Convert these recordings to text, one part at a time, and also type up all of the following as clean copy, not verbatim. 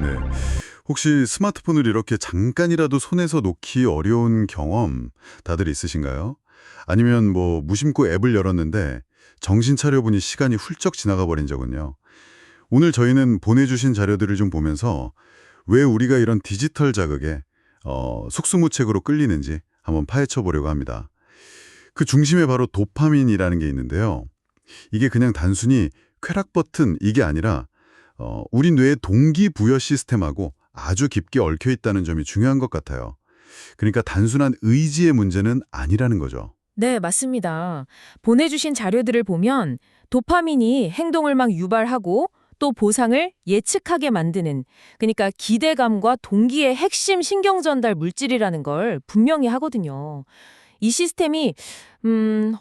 네. 혹시 스마트폰을 이렇게 잠깐이라도 손에서 놓기 어려운 경험 다들 있으신가요? 아니면 뭐 무심코 앱을 열었는데 정신 차려보니 시간이 훌쩍 지나가 버린 적은요? 오늘 저희는 보내주신 자료들을 좀 보면서 왜 우리가 이런 디지털 자극에 속수무책으로 끌리는지 한번 파헤쳐 보려고 합니다. 그 중심에 바로 도파민이라는 게 있는데요. 이게 그냥 단순히 쾌락 버튼 이게 아니라 우리 뇌의 동기부여 시스템하고 아주 깊게 얽혀 있다는 점이 중요한 것 같아요. 그러니까 단순한 의지의 문제는 아니라는 거죠. 네, 맞습니다. 보내주신 자료들을 보면 도파민이 행동을 막 유발하고 또 보상을 예측하게 만드는, 그러니까 기대감과 동기의 핵심 신경전달 물질이라는 걸 분명히 하거든요. 이 시스템이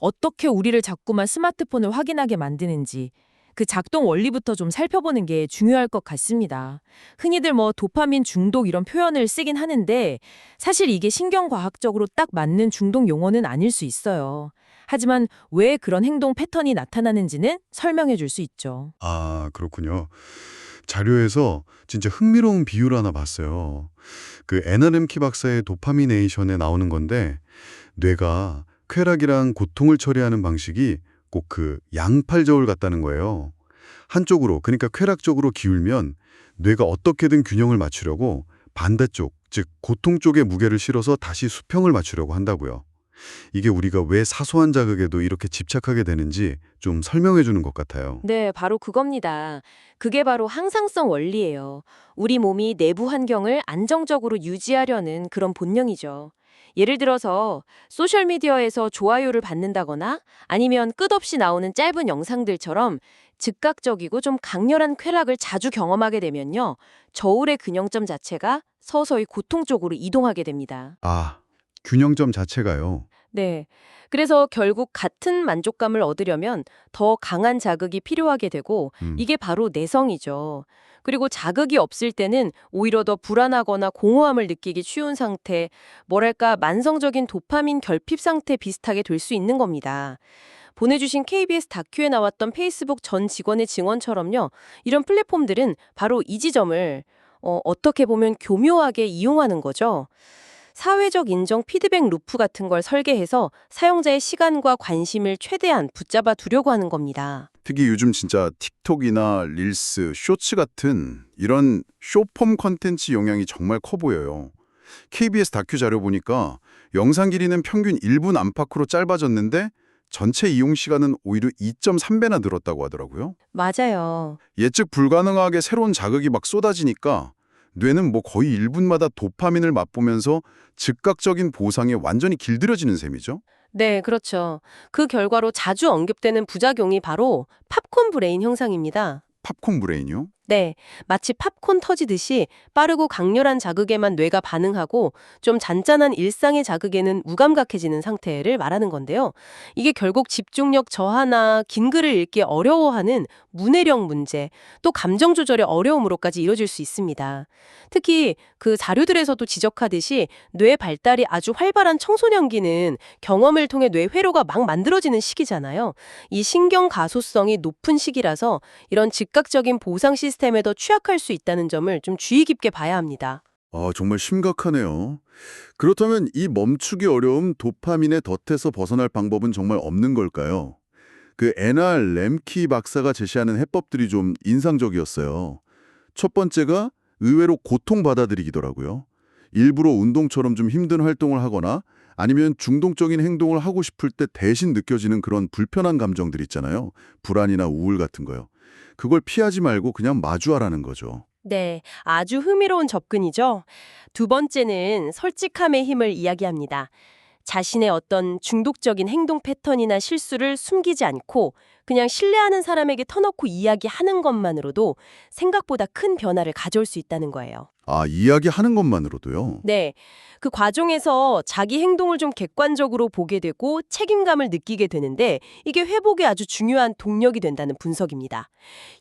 어떻게 우리를 자꾸만 스마트폰을 확인하게 만드는지 그 작동 원리부터 좀 살펴보는 게 중요할 것 같습니다. 흔히들 뭐 도파민 중독 이런 표현을 쓰긴 하는데 사실 이게 신경과학적으로 딱 맞는 중독 용어는 아닐 수 있어요. 하지만 왜 그런 행동 패턴이 나타나는지는 설명해 줄 수 있죠. 아, 그렇군요. 자료에서 진짜 흥미로운 비유를 하나 봤어요. 그 애나름키 박사의 도파미네이션에 나오는 건데 뇌가 쾌락이랑 고통을 처리하는 방식이 꼭 그 양팔 저울 같다는 거예요. 한쪽으로, 그러니까 쾌락 쪽으로 기울면 뇌가 어떻게든 균형을 맞추려고 반대쪽, 즉 고통 쪽에 무게를 실어서 다시 수평을 맞추려고 한다고요. 이게 우리가 왜 사소한 자극에도 이렇게 집착하게 되는지 좀 설명해 주는 것 같아요. 네, 바로 그겁니다. 그게 바로 항상성 원리예요. 우리 몸이 내부 환경을 안정적으로 유지하려는 그런 본능이죠. 예를 들어서 소셜미디어에서 좋아요를 받는다거나 아니면 끝없이 나오는 짧은 영상들처럼 즉각적이고 좀 강렬한 쾌락을 자주 경험하게 되면요. 저울의 균형점 자체가 서서히 고통 쪽으로 이동하게 됩니다. 아, 균형점 자체가요. 네. 그래서 결국 같은 만족감을 얻으려면 더 강한 자극이 필요하게 되고 음. 이게 바로 내성이죠. 그리고 자극이 없을 때는 오히려 더 불안하거나 공허함을 느끼기 쉬운 상태, 뭐랄까 만성적인 도파민 결핍 상태 비슷하게 될 수 있는 겁니다. 보내주신 KBS 다큐에 나왔던 페이스북 전 직원의 증언처럼요. 이런 플랫폼들은 바로 이 지점을 어떻게 보면 교묘하게 이용하는 거죠. 사회적 인정 피드백 루프 같은 걸 설계해서 사용자의 시간과 관심을 최대한 붙잡아 두려고 하는 겁니다. 특히 요즘 진짜 틱톡이나 릴스, 쇼츠 같은 이런 쇼폼 컨텐츠 영향이 정말 커 보여요. KBS 다큐 자료 보니까 영상 길이는 평균 1분 안팎으로 짧아졌는데 전체 이용 시간은 오히려 2.3배나 늘었다고 하더라고요. 맞아요. 예측 불가능하게 새로운 자극이 막 쏟아지니까 뇌는 뭐 거의 1분마다 도파민을 맛보면서 즉각적인 보상에 완전히 길들여지는 셈이죠. 네, 그렇죠. 그 결과로 자주 언급되는 부작용이 바로 팝콘 브레인 현상입니다. 팝콘 브레인이요? 네, 마치 팝콘 터지듯이 빠르고 강렬한 자극에만 뇌가 반응하고 좀 잔잔한 일상의 자극에는 무감각해지는 상태를 말하는 건데요. 이게 결국 집중력 저하나 긴 글을 읽기 어려워하는 문해력 문제, 또 감정 조절의 어려움으로까지 이어질 수 있습니다. 특히 그 자료들에서도 지적하듯이 뇌 발달이 아주 활발한 청소년기는 경험을 통해 뇌 회로가 막 만들어지는 시기잖아요. 이 신경 가소성이 높은 시기라서 이런 즉각적인 보상 시스템에 더 취약할 수 있다는 점을 좀 주의 깊게 봐야 합니다. 아, 정말 심각하네요. 그렇다면 이 멈추기 어려움 도파민의 덫에서 벗어날 방법은 정말 없는 걸까요? 그 애나 램키 박사가 제시하는 해법들이 좀 인상적이었어요. 첫 번째가 의외로 고통 받아들이기더라고요. 일부러 운동처럼 좀 힘든 활동을 하거나 아니면 중독적인 행동을 하고 싶을 때 대신 느껴지는 그런 불편한 감정들 있잖아요. 불안이나 우울 같은 거요. 그걸 피하지 말고 그냥 마주하라는 거죠. 네, 아주 흥미로운 접근이죠. 두 번째는 솔직함의 힘을 이야기합니다. 자신의 어떤 중독적인 행동 패턴이나 실수를 숨기지 않고 그냥 신뢰하는 사람에게 터놓고 이야기하는 것만으로도 생각보다 큰 변화를 가져올 수 있다는 거예요. 아, 이야기하는 것만으로도요? 네. 그 과정에서 자기 행동을 좀 객관적으로 보게 되고 책임감을 느끼게 되는데 이게 회복에 아주 중요한 동력이 된다는 분석입니다.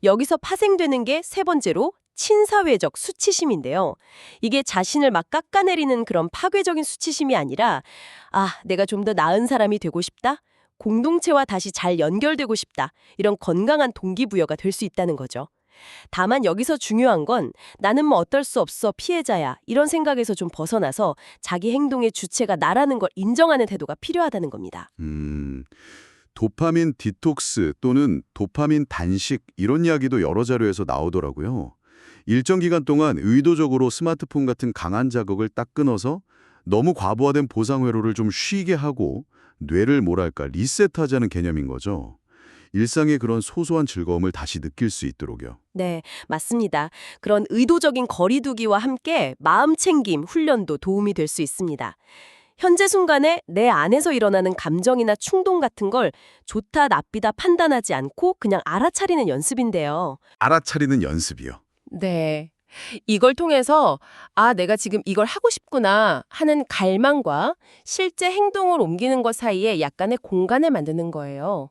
여기서 파생되는 게 세 번째로 친사회적 수치심인데요. 이게 자신을 막 깎아내리는 그런 파괴적인 수치심이 아니라 내가 좀 더 나은 사람이 되고 싶다. 공동체와 다시 잘 연결되고 싶다. 이런 건강한 동기부여가 될 수 있다는 거죠. 다만 여기서 중요한 건 나는 뭐 어떨 수 없어 피해자야 이런 생각에서 좀 벗어나서 자기 행동의 주체가 나라는 걸 인정하는 태도가 필요하다는 겁니다. 도파민 디톡스 또는 도파민 단식 이런 이야기도 여러 자료에서 나오더라고요. 일정 기간 동안 의도적으로 스마트폰 같은 강한 자극을 딱 끊어서 너무 과부하된 보상 회로를 좀 쉬게 하고 뇌를 뭐랄까 리셋하자는 개념인 거죠. 일상의 그런 소소한 즐거움을 다시 느낄 수 있도록요. 네, 맞습니다. 그런 의도적인 거리두기와 함께 마음 챙김 훈련도 도움이 될 수 있습니다. 현재 순간에 내 안에서 일어나는 감정이나 충동 같은 걸 좋다 나쁘다 판단하지 않고 그냥 알아차리는 연습인데요. 알아차리는 연습이요. 네. 이걸 통해서 내가 지금 이걸 하고 싶구나 하는 갈망과 실제 행동을 옮기는 것 사이에 약간의 공간을 만드는 거예요.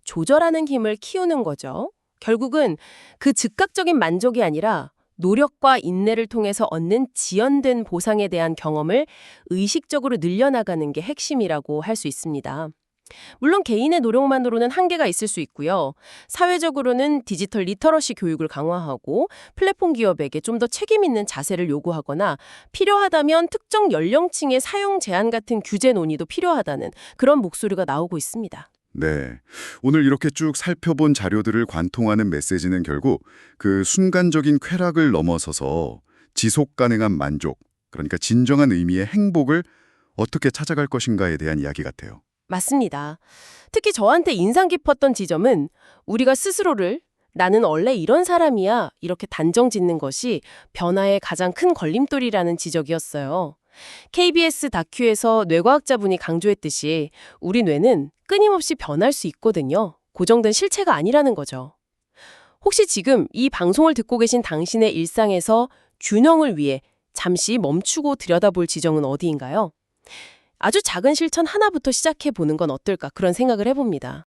조절하는 힘을 키우는 거죠. 결국은 그 즉각적인 만족이 아니라 노력과 인내를 통해서 얻는 지연된 보상에 대한 경험을 의식적으로 늘려나가는 게 핵심이라고 할 수 있습니다. 물론 개인의 노력만으로는 한계가 있을 수 있고요. 사회적으로는 디지털 리터러시 교육을 강화하고 플랫폼 기업에게 좀 더 책임 있는 자세를 요구하거나 필요하다면 특정 연령층의 사용 제한 같은 규제 논의도 필요하다는 그런 목소리가 나오고 있습니다. 네. 오늘 이렇게 쭉 살펴본 자료들을 관통하는 메시지는 결국 그 순간적인 쾌락을 넘어서서 지속 가능한 만족, 그러니까 진정한 의미의 행복을 어떻게 찾아갈 것인가에 대한 이야기 같아요. 맞습니다. 특히 저한테 인상 깊었던 지점은 우리가 스스로를 나는 원래 이런 사람이야 이렇게 단정 짓는 것이 변화의 가장 큰 걸림돌이라는 지적이었어요. KBS 다큐에서 뇌과학자분이 강조했듯이 우리 뇌는 끊임없이 변할 수 있거든요. 고정된 실체가 아니라는 거죠. 혹시 지금 이 방송을 듣고 계신 당신의 일상에서 균형을 위해 잠시 멈추고 들여다볼 지점은 어디인가요? 아주 작은 실천 하나부터 시작해 보는 건 어떨까 그런 생각을 해봅니다.